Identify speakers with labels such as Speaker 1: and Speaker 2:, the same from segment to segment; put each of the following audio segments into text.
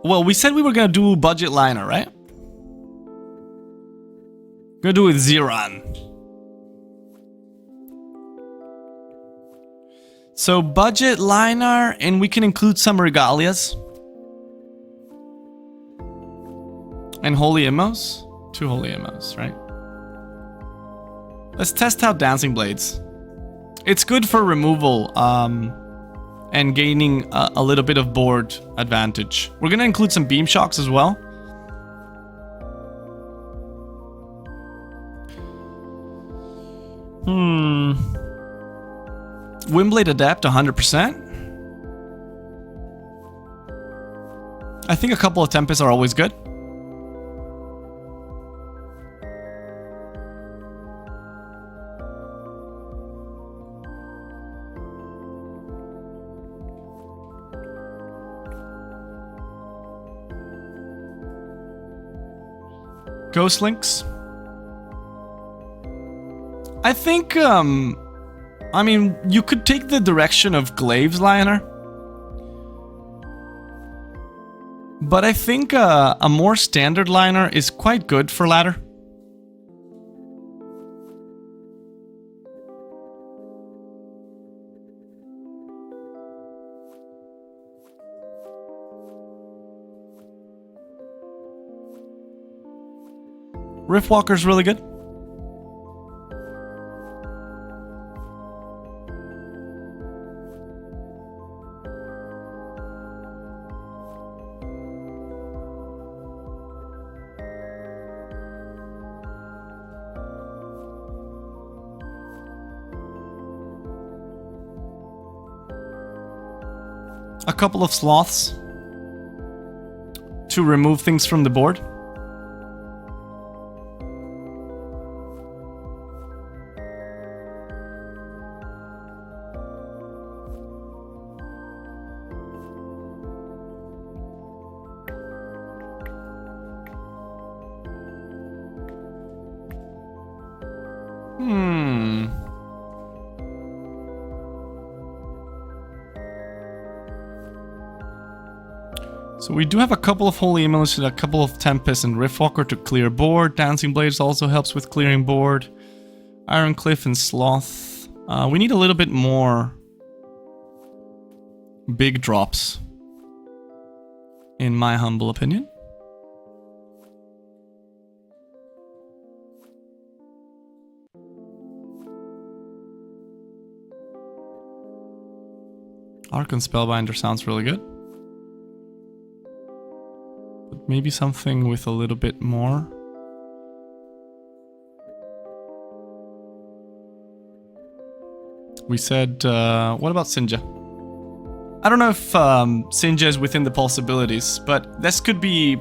Speaker 1: Well, we said we were gonna do budget Lyonar, right? Gonna do it with Ziran. So budget Lyonar, and we can include some regalias. And holy immos? 2 holy immos, right? Let's test out Dancing Blades. It's good for removal, and gaining a little bit of board advantage. We're gonna include some beam shocks as well. Winblade Adept, 100%. I think a couple of Tempests are always good. Ghost Links. I think, I mean, you could take the direction of Glaive's Lyonar. But I think a more standard Lyonar is quite good for ladder. Riftwalker's really good. A couple of sloths to remove things from the board. So we do have a couple of Holy Amulets and a couple of Tempests and Riftwalker to clear board. Dancing Blades also helps with clearing board. Ironcliffe and Sloth. We need a little bit more big drops, in my humble opinion. Archon Spellbinder sounds really good. But maybe something with a little bit more. We said, what about Sinja? I don't know if Sinja is within the possibilities, but this could be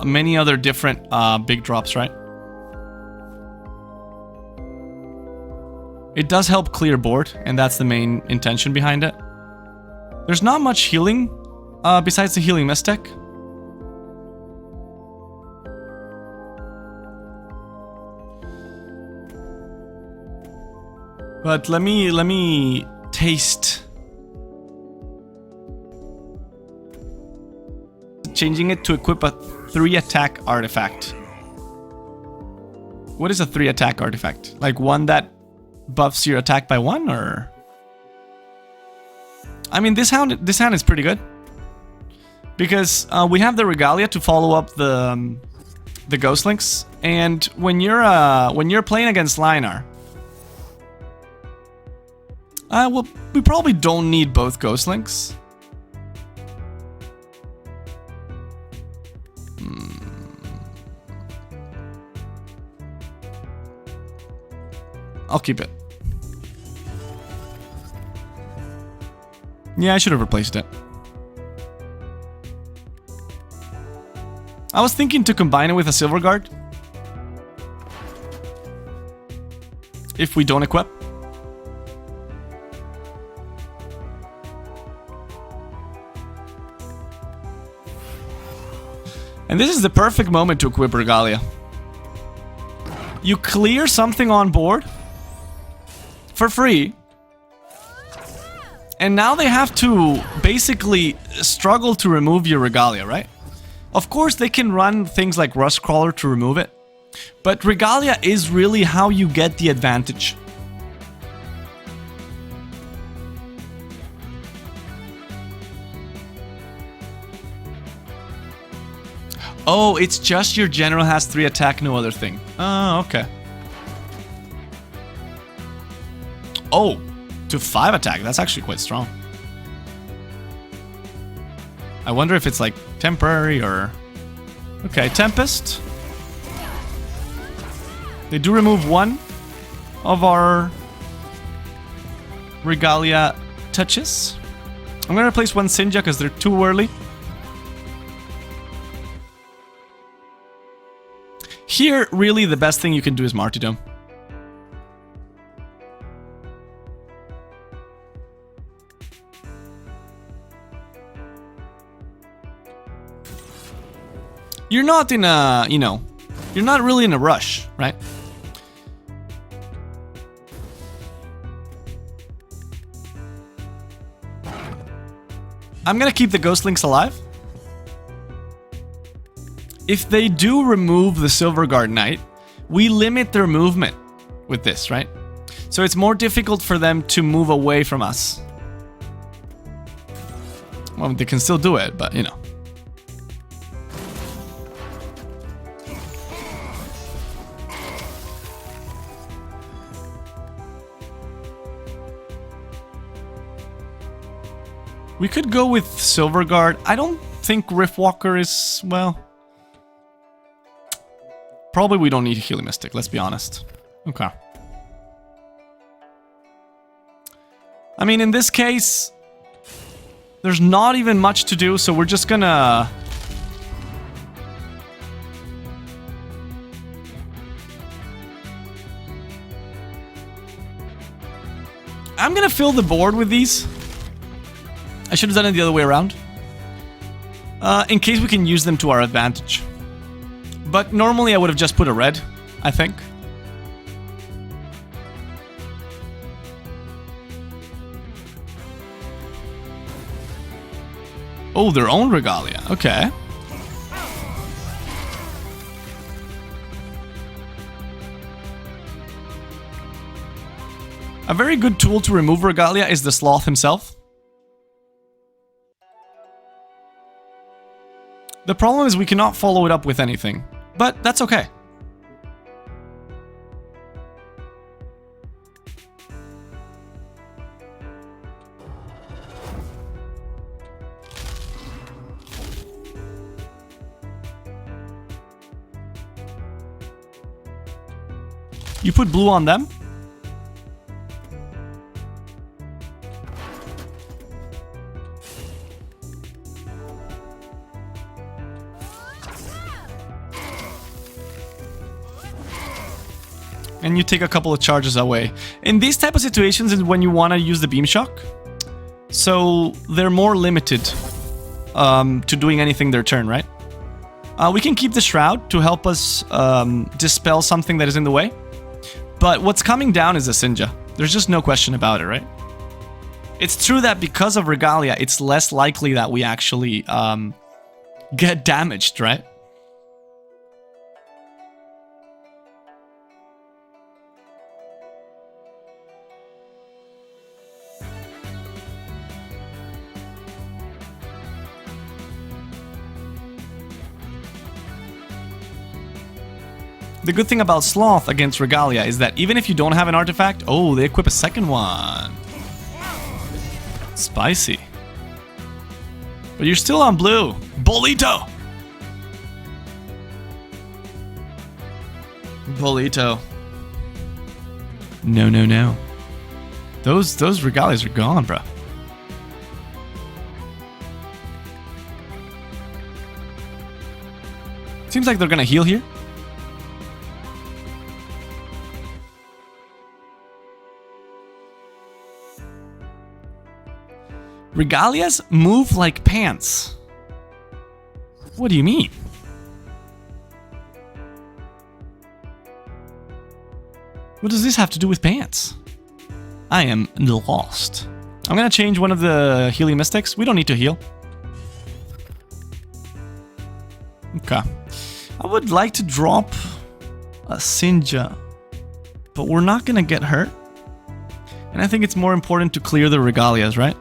Speaker 1: many other different big drops, right? It does help clear board, and that's the main intention behind it. There's not much healing besides the healing Mystic. But let me taste changing it to equip a 3-attack artifact. What is a 3-attack artifact? Like one that buffs your attack by 1, or? I mean, this hand is pretty good because we have the Regalia to follow up the Ghost Links, and when you're playing against Lyonar, well, we probably don't need both Ghost Links. I'll keep it. Yeah, I should have replaced it. I was thinking to combine it with a SilverGuard. If we don't equip. And this is the perfect moment to equip Regalia. You clear something on board for free, and now they have to basically struggle to remove your Regalia, right? Of course, they can run things like Rustcrawler to remove it, but Regalia is really how you get the advantage. Oh, it's just your general has 3 attack, no other thing. Oh, okay. Oh, to 5 attack. That's actually quite strong. I wonder if it's like temporary or... Okay, Tempest. They do remove 1 of our Regalia touches. I'm gonna replace 1 Sinja because they're too early. Here, really, the best thing you can do is Martyrdom. You're not in a, you know, you're not really in a rush, right? I'm gonna keep the Ghost Links alive. If they do remove the SilverGuard Knight, we limit their movement with this, right? So it's more difficult for them to move away from us. Well, they can still do it, but you know. We could go with SilverGuard. I don't think Riftwalker is, well... Probably we don't need Healing Mystic, let's be honest. Okay. I mean, in this case, there's not even much to do, so we're just gonna... I'm gonna fill the board with these. I should have done it the other way around. In case we can use them to our advantage. But normally I would have just put a red, I think. Oh, their own Regalia. Okay. A very good tool to remove Regalia is the Sloth himself. The problem is we cannot follow it up with anything. But that's okay. You put blue on them? And you take a couple of charges away. In these type of situations is when you want to use the Beam Shock. So they're more limited to doing anything their turn, right? We can keep the Shroud to help us dispel something that is in the way. But what's coming down is a Sinja. There's just no question about it, right? It's true that because of Regalia, it's less likely that we actually get damaged, right? The good thing about Sloth against Regalia is that even if you don't have an artifact, oh, they equip a second one. Spicy. But you're still on blue. Bolito! Bolito. No, no, no. Those Regalias are gone, bro. Seems like they're gonna heal here. Regalias move like pants. What do you mean? What does this have to do with pants? I am lost. I'm gonna change one of the healing mystics. We don't need to heal. Okay. I would like to drop a Sinja, but we're not gonna get hurt. And I think it's more important to clear the regalias, right?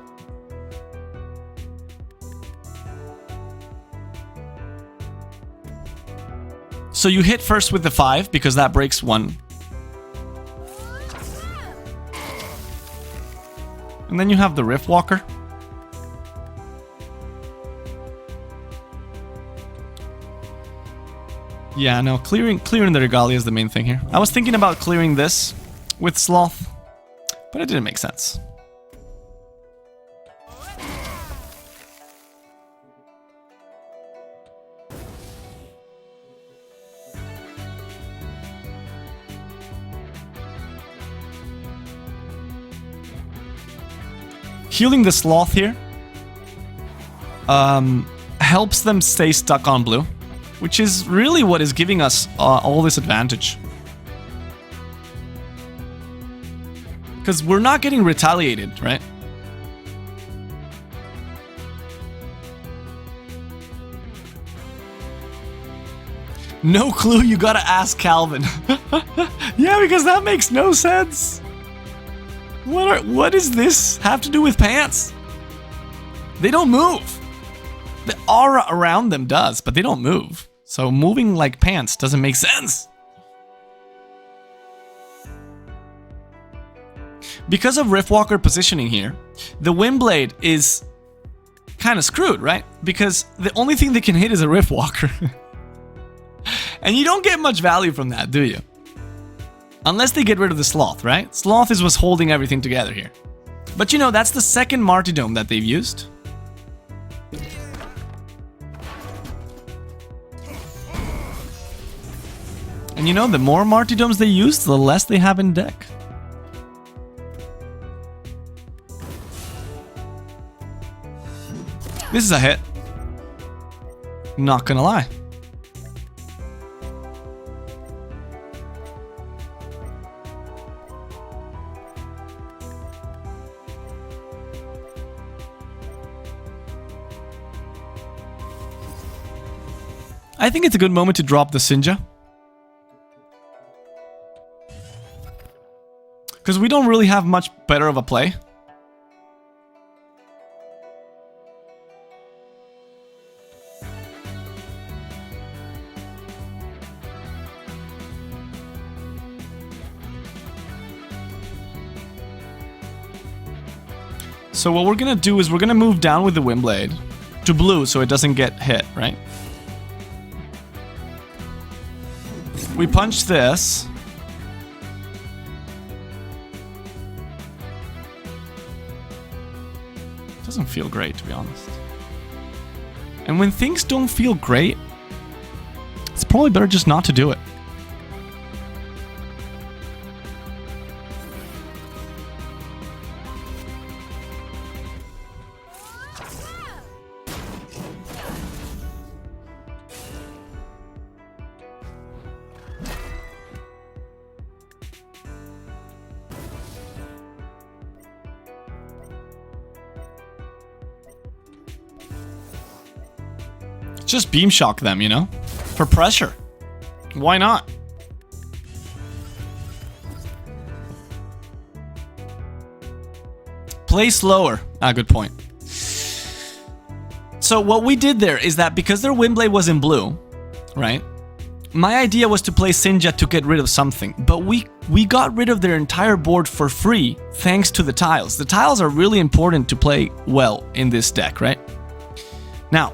Speaker 1: So you hit first with the 5 because that breaks 1. And then you have the Riftwalker. Yeah, no, clearing the regalia is the main thing here. I was thinking about clearing this with Sloth, but it didn't make sense. Healing the Sloth here helps them stay stuck on blue, which is really what is giving us all this advantage. Because we're not getting retaliated, right? No clue, you gotta ask Calvin. Yeah, because that makes no sense. What does this have to do with pants? They don't move. The aura around them does, but they don't move. So moving like pants doesn't make sense. Because of Riftwalker positioning here, the Winblade is kind of screwed, right? Because the only thing they can hit is a Riftwalker. And you don't get much value from that, do you? Unless they get rid of the Sloth, right? Sloth is what's holding everything together here. But you know, that's the second martyrdom that they've used. And you know, the more martyrdoms they use, the less they have in deck. This is a hit. Not gonna lie. I think it's a good moment to drop the Sinja. Because we don't really have much better of a play. So what we're gonna do is we're gonna move down with the Winblade to blue so it doesn't get hit, right? We punch this. Doesn't feel great, to be honest. And when things don't feel great, it's probably better just not to do it. Just beam shock them, you know? For pressure. Why not? Play slower. Ah, good point. So what we did there is that because their Winblade was in blue, right? My idea was to play Sinja to get rid of something, but we got rid of their entire board for free thanks to the tiles. The tiles are really important to play well in this deck, right? Now,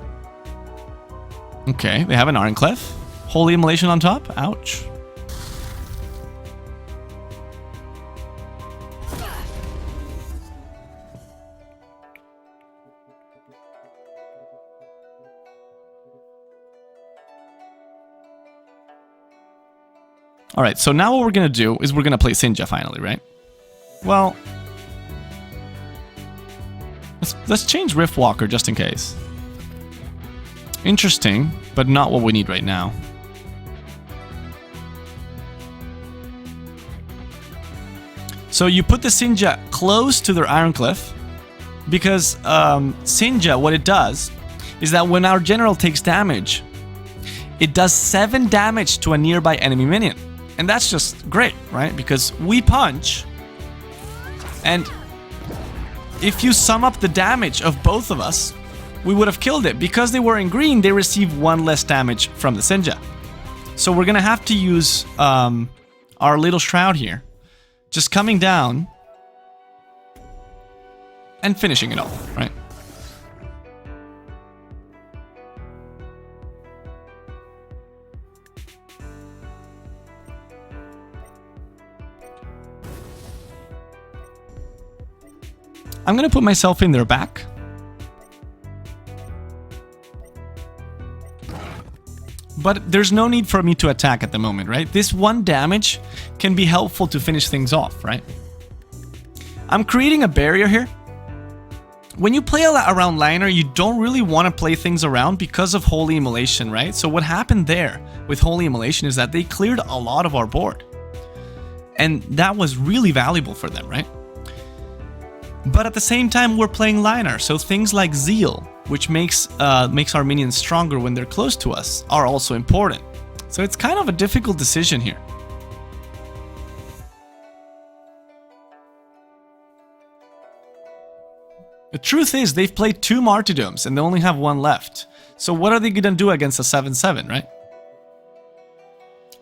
Speaker 1: okay, they have an Ironcliffe. Holy Immolation on top. Ouch. Alright, so now what we're gonna do is we're gonna play Sinja finally, right? Well, let's change Riftwalker just in case. Interesting, but not what we need right now. So you put the Sinja close to their Ironcliffe, because Sinja, what it does is that when our general takes damage, it does 7 damage to a nearby enemy minion. And that's just great, right? Because we punch, and if you sum up the damage of both of us, we would have killed it. Because they were in green, they receive 1 less damage from the Sinja. So we're gonna have to use our little Shroud here. Just coming down and finishing it off, right? I'm gonna put myself in their back. But there's no need for me to attack at the moment, right? This 1 damage can be helpful to finish things off, right? I'm creating a barrier here. When you play around Lyonar, you don't really want to play things around because of Holy Immolation, right? So what happened there with Holy Immolation is that they cleared a lot of our board. And that was really valuable for them, right? But at the same time, we're playing Lyonar, so things like Zeal, which makes our minions stronger when they're close to us, are also important. So it's kind of a difficult decision here. The truth is, they've played 2 Martyrdoms and they only have 1 left. So what are they gonna do against a 7/7, right?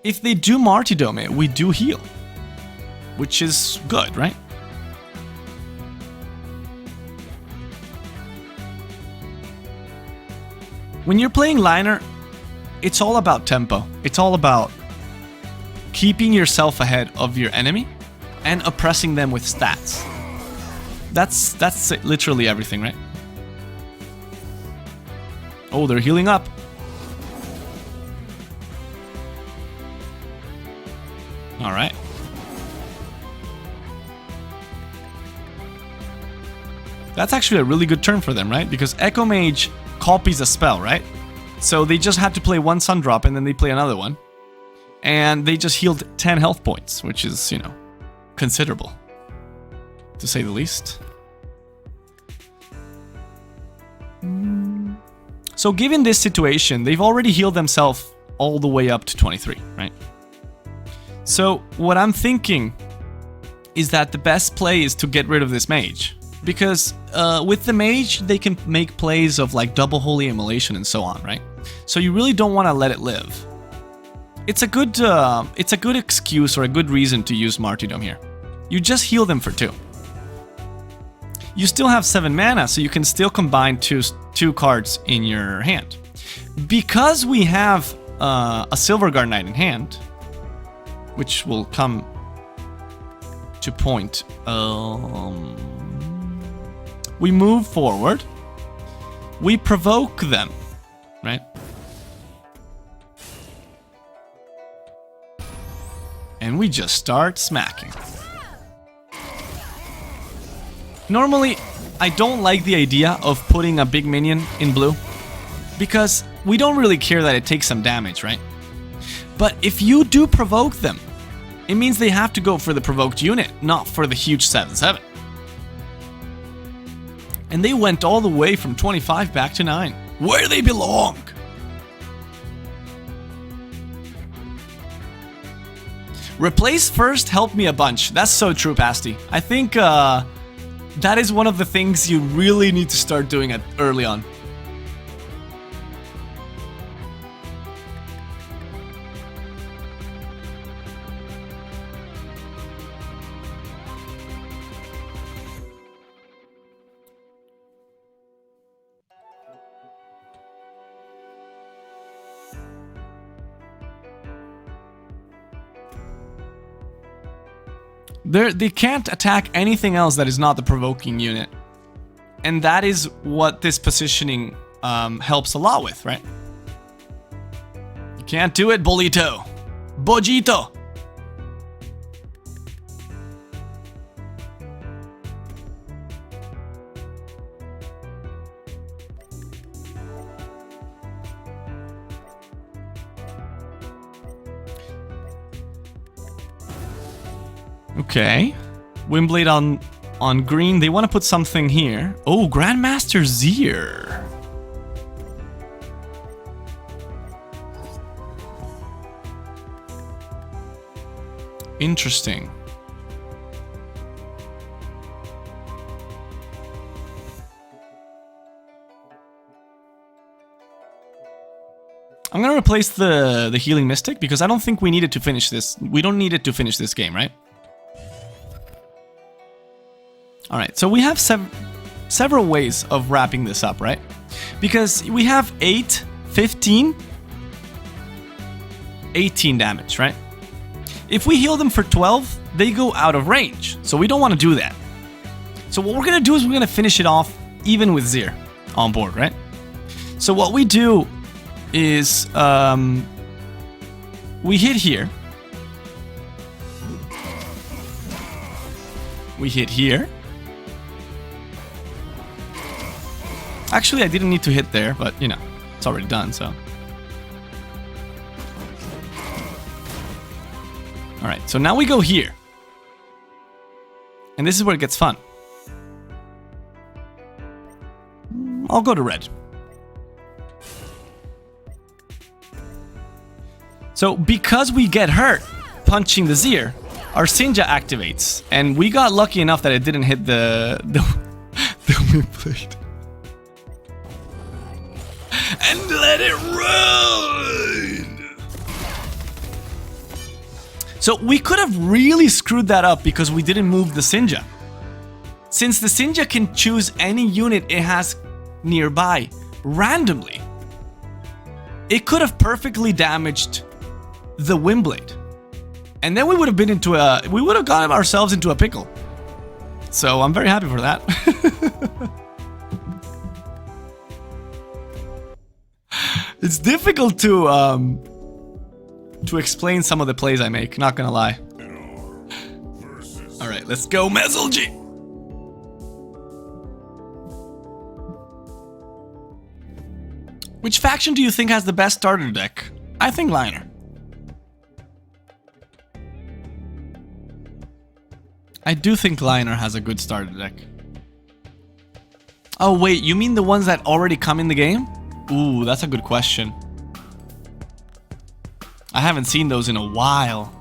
Speaker 1: If they do Martyrdom it, we do heal, which is good, right? When you're playing Lyonar, it's all about tempo. It's all about keeping yourself ahead of your enemy and oppressing them with stats. That's literally everything, right? Oh, they're healing up. All right. That's actually a really good turn for them, right? Because Echo Mage copies a spell, right? So they just had to play 1 Sun Drop and then they play another one. And they just healed 10 health points, which is, you know, considerable, to say the least. So given this situation, they've already healed themselves all the way up to 23, right? So what I'm thinking is that the best play is to get rid of this mage. Because with the mage, they can make plays of like double Holy Immolation and so on, right? So you really don't want to let it live. It's a good excuse or a good reason to use Martyrdom here. You just heal them for 2. You still have 7 mana, so you can still combine two cards in your hand. Because we have a SilverGuard Knight in hand, which will come to point. We move forward. We provoke them, right? And we just start smacking. Normally, I don't like the idea of putting a big minion in blue, because we don't really care that it takes some damage, right? But if you do provoke them, it means they have to go for the provoked unit, not for the huge 7/7. And they went all the way from 25 back to 9, where they belong. Replace first helped me a bunch. That's so true, Pasty. I think that is one of the things you really need to start doing early on. They can't attack anything else that is not the provoking unit. And that is what this positioning helps a lot with, right? You can't do it, Bolito. Bojito. Okay. Winblade on green. They want to put something here. Oh, Grandmaster Zir. Interesting. I'm gonna replace the Healing Mystic because I don't think we needed to finish this. We don't need it to finish this game, right? Alright, so we have several ways of wrapping this up, right? Because we have 8, 15, 18 damage, right? If we heal them for 12, they go out of range. So we don't want to do that. So what we're gonna do is we're gonna finish it off even with Zir on board, right? So what we do is we hit here. We hit here. Actually, I didn't need to hit there, but you know, it's already done, so. Alright, so now we go here. And this is where it gets fun. I'll go to red. So, because we get hurt punching the Zir, our Sinja activates. And we got lucky enough that it didn't hit the Winblade. And let it run! So, we could have really screwed that up because we didn't move the Sinja. Since the Sinja can choose any unit it has nearby randomly, it could have perfectly damaged the Winblade. And then we would have been into we would have gotten ourselves into a pickle. So I'm very happy for that. It's difficult to explain some of the plays I make, not gonna lie. Alright, let's go Mezelji! Which faction do you think has the best starter deck? I think Lyonar. I do think Lyonar has a good starter deck. Oh wait, you mean the ones that already come in the game? Ooh, that's a good question. I haven't seen those in a while.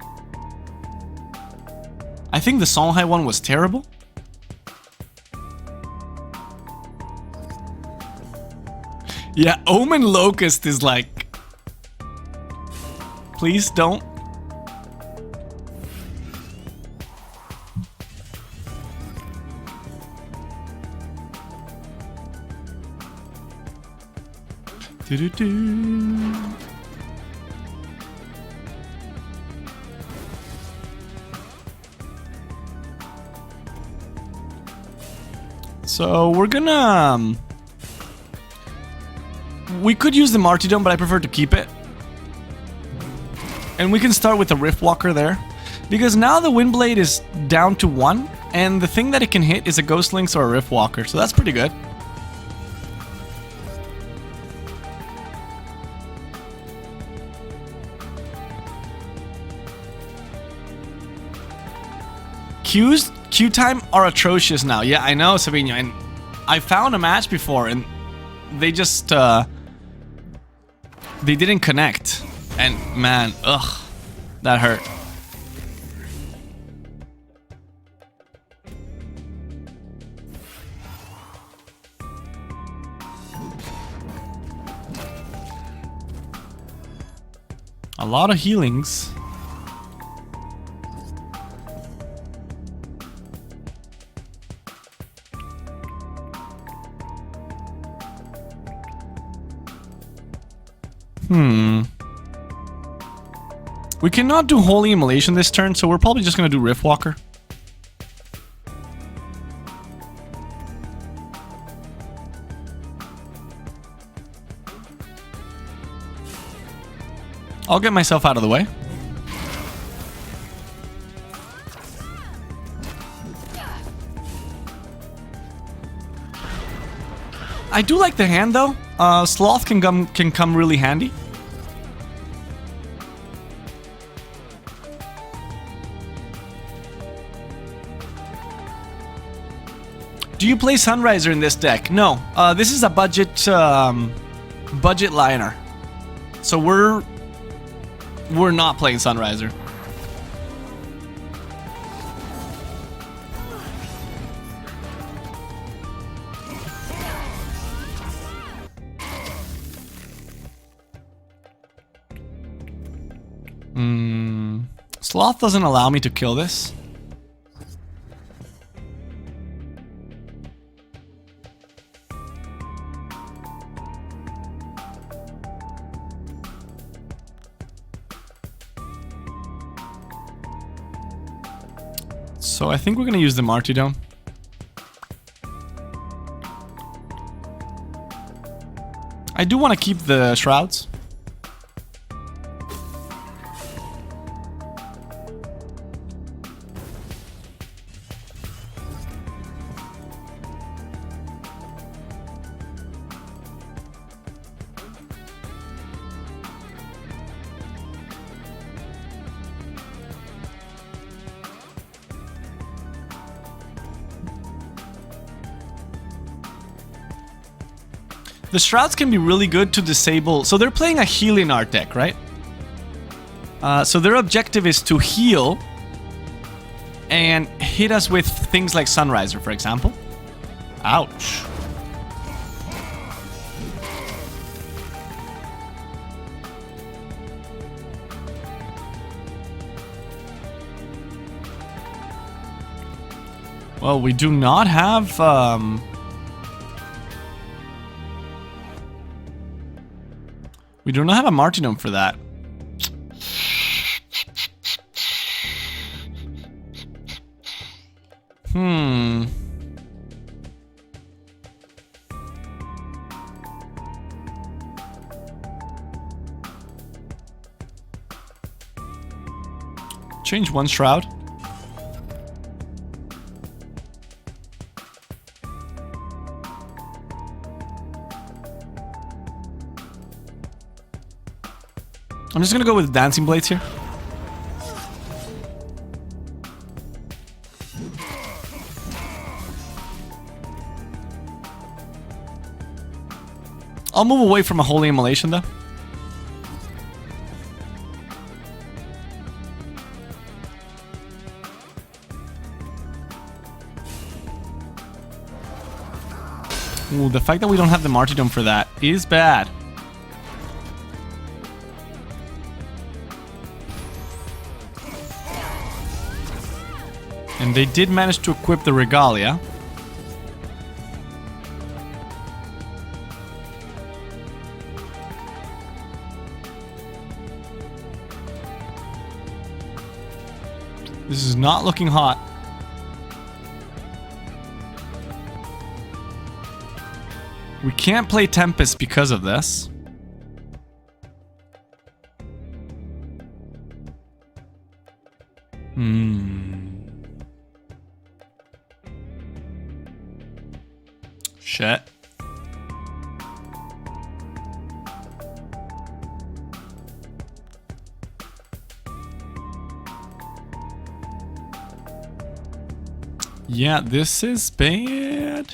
Speaker 1: I think the Songhai one was terrible. Yeah, Omen Locust is like... Please don't. So we're gonna we could use the Martyrdom, but I prefer to keep it. And we can start with the Riftwalker there, because now the Winblade is down to 1, and the thing that it can hit is a Ghost Lynx or a Riftwalker, so that's pretty good. Q time are atrocious now. Yeah, I know, Sabino, and I found a match before, and they just they didn't connect, and man, ugh, that hurt. A lot of healings. We cannot do Holy Immolation this turn, so we're probably just gonna do Riftwalker. I'll get myself out of the way. I do like the hand though. Sloth can come really handy. Do you play Sunriser in this deck? No. This is a budget budget Lyonar. So we're not playing Sunriser. Sloth doesn't allow me to kill this. So I think we're gonna use the Martyrdom. I do want to keep the Shrouds. The Shrouds can be really good to disable. So they're playing a Lyonar deck, right? So their objective is to heal and hit us with things like Sunriser, for example. Ouch. Well, we do not have... we do not have a Martyrdom for that. Change one Shroud. I'm just gonna go with Dancing Blades here. I'll move away from a Holy Immolation though. Ooh, the fact that we don't have the Martyrdom for that is bad. And they did manage to equip the Regalia. This is not looking hot. We can't play Tempest because of this. Shit. Yeah, this is bad.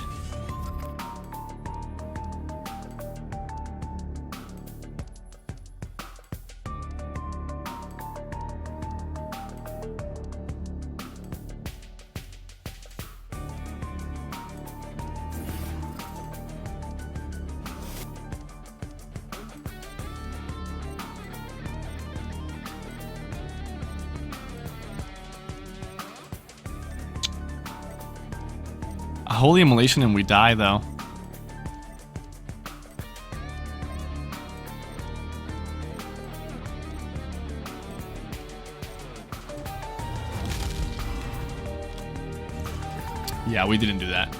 Speaker 1: A Holy Immolation and we die though. Yeah, we didn't do that.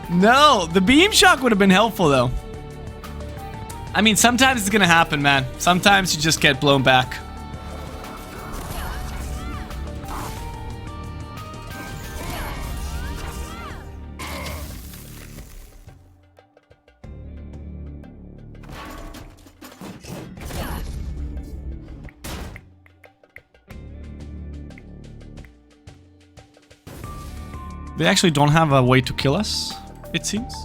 Speaker 1: No, the Beam Shock would have been helpful though. I mean, sometimes it's gonna happen, man. Sometimes you just get blown back. They actually don't have a way to kill us, it seems.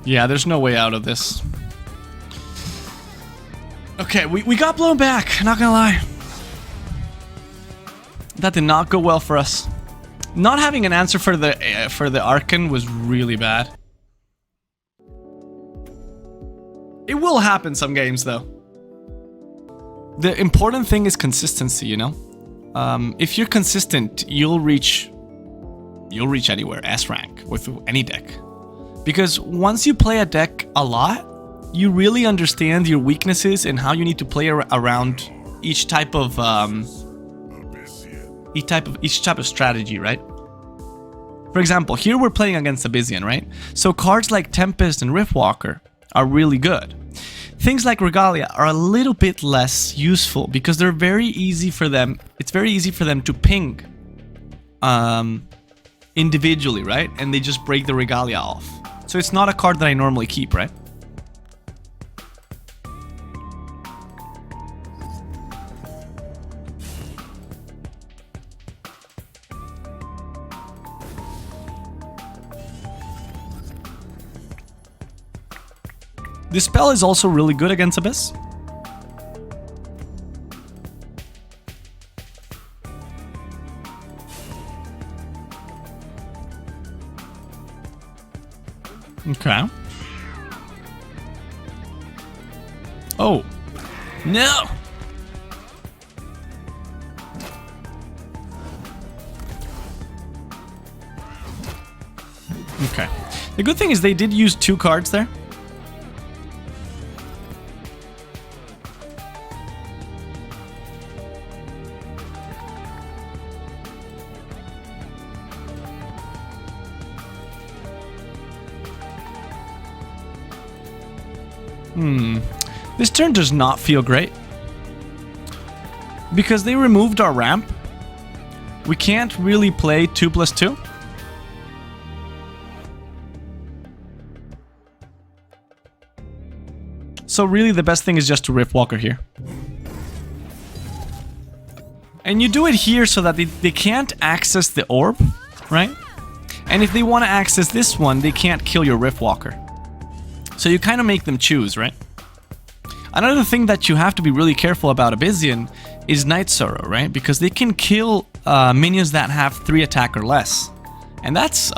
Speaker 1: Yeah, there's no way out of this. Okay, we got blown back, not gonna lie. That did not go well for us. Not having an answer for the Archon was really bad. It will happen some games though. The important thing is consistency, you know? If you're consistent, you'll reach anywhere, S rank, with any deck. Because once you play a deck a lot, you really understand your weaknesses and how you need to play around each type of strategy, right? For example, here we're playing against Abyssal, right? So cards like Tempest and Riftwalker are really good. Things like Regalia are a little bit less useful because they're very easy for them. It's very easy for them to ping individually, right? And they just break the Regalia off. So it's not a card that I normally keep, right? This spell is also really good against Abyss. Okay. Oh. No! Okay. The good thing is they did use 2 cards there. This turn does not feel great. Because they removed our ramp, we can't really play 2+2. So really the best thing is just to Riftwalker here. And you do it here so that they can't access the orb, right? And if they want to access this one, they can't kill your Riftwalker. So you kind of make them choose, right? Another thing that you have to be really careful about Abyssal is Night Sorrow, right? Because they can kill minions that have 3 attack or less. And that's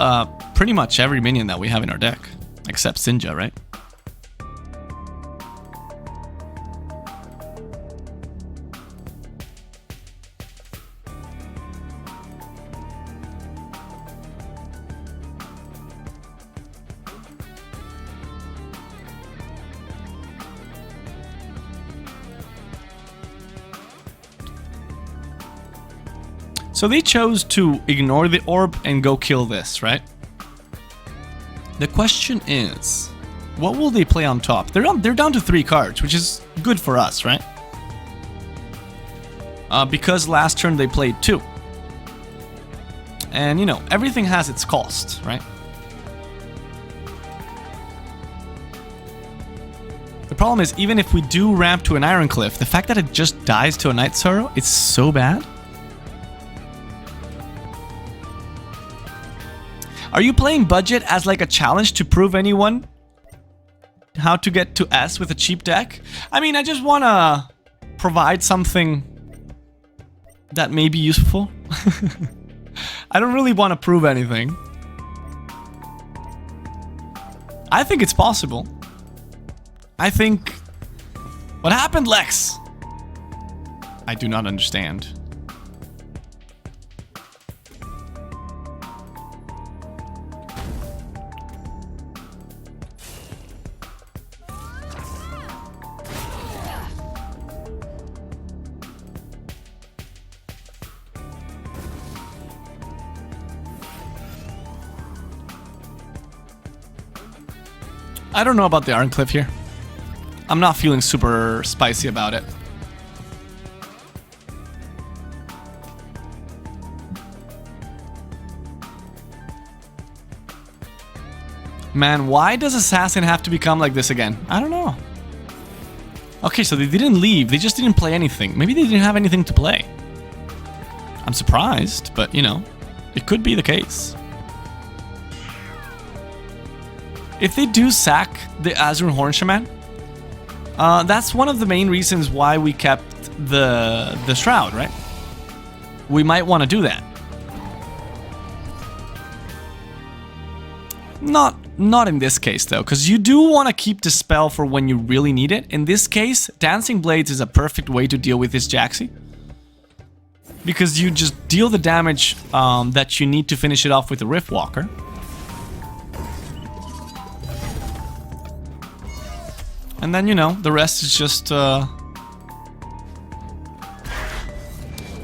Speaker 1: pretty much every minion that we have in our deck. Except Sinja, right? So they chose to ignore the orb and go kill this, right? The question is, what will they play on top? They're down to 3 cards, which is good for us, right? Because last turn they played 2. And, you know, everything has its cost, right? The problem is, even if we do ramp to an Ironcliffe, the fact that it just dies to a Night Sorrow, it's so bad. Are you playing budget as like a challenge to prove anyone how to get to S with a cheap deck? I mean, I just want to provide something that may be useful. I don't really want to prove anything. I think it's possible. I think... What happened, Lex? I do not understand. I don't know about the Ironcliffe here. I'm not feeling super spicy about it. Man, why does Assassin have to become like this again? I don't know. Okay, so they didn't leave. They just didn't play anything. Maybe they didn't have anything to play. I'm surprised, but you know, it could be the case. If they do sack the Azure Horn Shaman, that's one of the main reasons why we kept the Shroud, right? We might want to do that. Not in this case though, because you do want to keep the spell for when you really need it. In this case, Dancing Blades is a perfect way to deal with this Jaxi. Because you just deal the damage that you need to finish it off with the Riftwalker. And then, you know, the rest is just...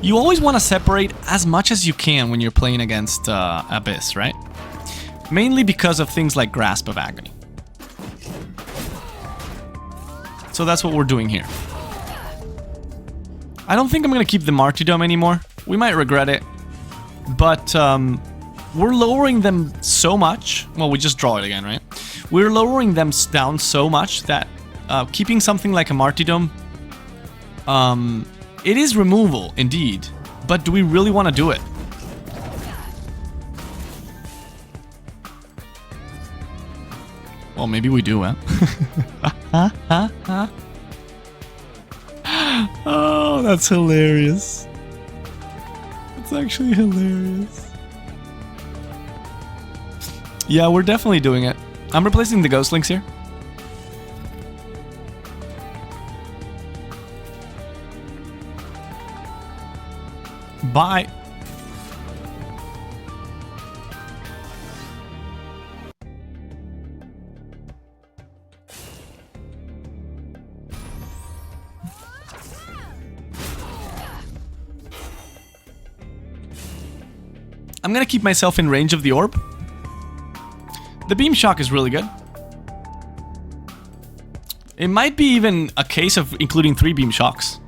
Speaker 1: You always want to separate as much as you can when you're playing against Abyss, right? Mainly because of things like Grasp of Agony. So that's what we're doing here. I don't think I'm going to keep the Martyrdom anymore. We might regret it. But we're lowering them so much. Well, we just draw it again, right? We're lowering them down so much that keeping something like a Martyrdom... it is removal, indeed. But do we really want to do it? Well, maybe we do, huh? Oh, that's hilarious. That's actually hilarious. Yeah, we're definitely doing it. I'm replacing the Ghost Links here. Bye. I'm gonna keep myself in range of the orb. The Beam Shock is really good. It might be even a case of including 3 Beam Shocks.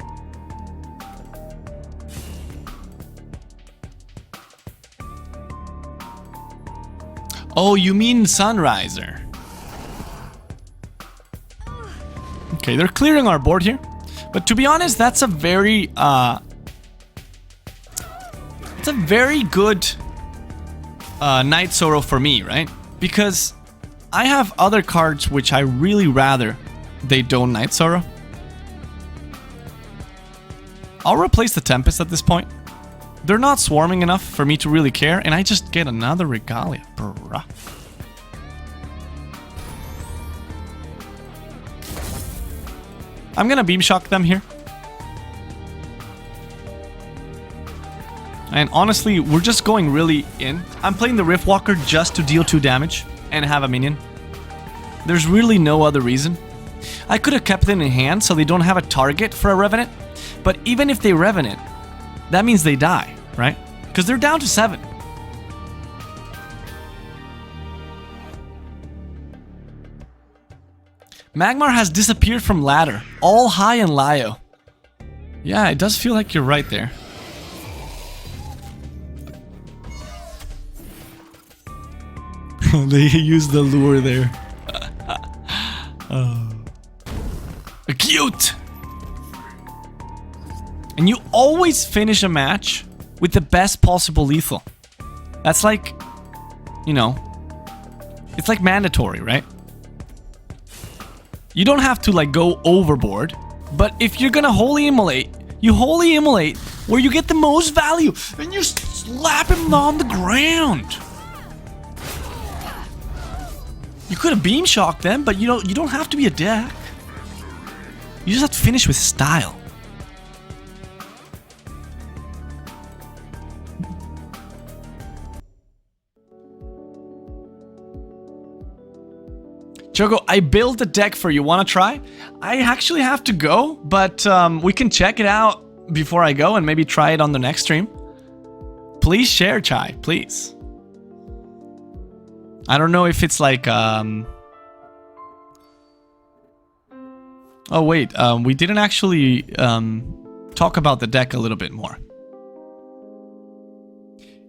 Speaker 1: Oh, you mean Sunriser. Okay, they're clearing our board here. But to be honest, that's a very good Night Sorrow for me, right? Because I have other cards which I really rather they don't Night Sorrow. I'll replace the Tempest at this point. They're not swarming enough for me to really care, and I just get another Regalia, bruh. I'm gonna Beam Shock them here. And honestly, we're just going really in. I'm playing the Riftwalker just to deal 2 damage and have a minion. There's really no other reason. I could have kept them in hand so they don't have a target for a Revenant. But even if they Revenant, that means they die, right? Because they're down to 7. Magmar has disappeared from ladder. All high in Lyo. Yeah, it does feel like you're right there. They use the lure there. Cute! And you always finish a match with the best possible lethal. That's like, you know, it's like mandatory, right? You don't have to like go overboard, but if you're gonna Holy Immolate, you Holy Immolate where you get the most value and you slap him on the ground. You could have Beam Shocked them, but you don't have to be a deck. You just have to finish with style. Choco, I built a deck for you. Want to try? I actually have to go, but we can check it out before I go and maybe try it on the next stream. Please share, Chai, please. I don't know if it's like Oh wait, we didn't actually talk about the deck a little bit more.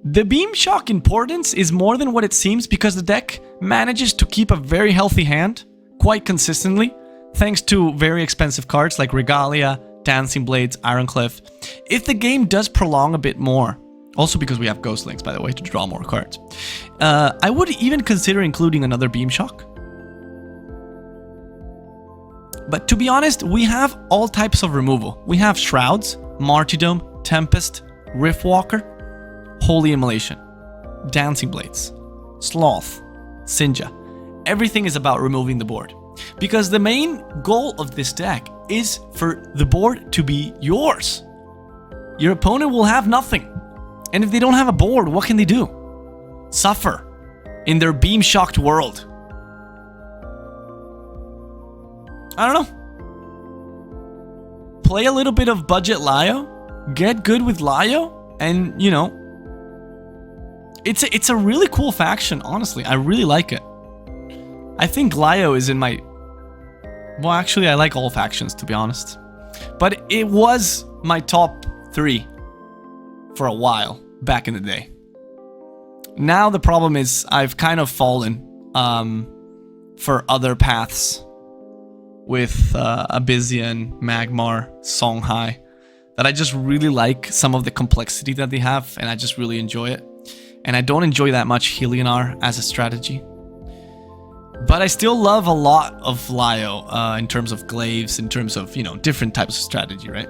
Speaker 1: The Beam Shock importance is more than what it seems because the deck manages to keep a very healthy hand quite consistently, thanks to very expensive cards like Regalia, Dancing Blades, Ironcliffe. If the game does prolong a bit more, also because we have Ghost Links, by the way, to draw more cards, I would even consider including another Beam Shock. But to be honest, we have all types of removal. We have Shrouds, Martyrdom, Tempest, Riftwalker, Holy Immolation, Dancing Blades, Sloth, Sinja. Everything is about removing the board. Because the main goal of this deck is for the board to be yours. Your opponent will have nothing. And if they don't have a board, what can they do? Suffer in their beam-shocked world. I don't know. Play a little bit of budget Lyo, get good with Lyo, and, you know, it's a really cool faction, honestly. I really like it. I think Lyo is in my... Well, actually, I like all factions, to be honest. But it was my top 3 for a while, back in the day. Now the problem is I've kind of fallen for other paths with Abyssal, Magmar, Songhai, that I just really like some of the complexity that they have, and I just really enjoy it. And I don't enjoy that much Lyonar as a strategy. But I still love a lot of Lyo in terms of glaives, in terms of, you know, different types of strategy, right?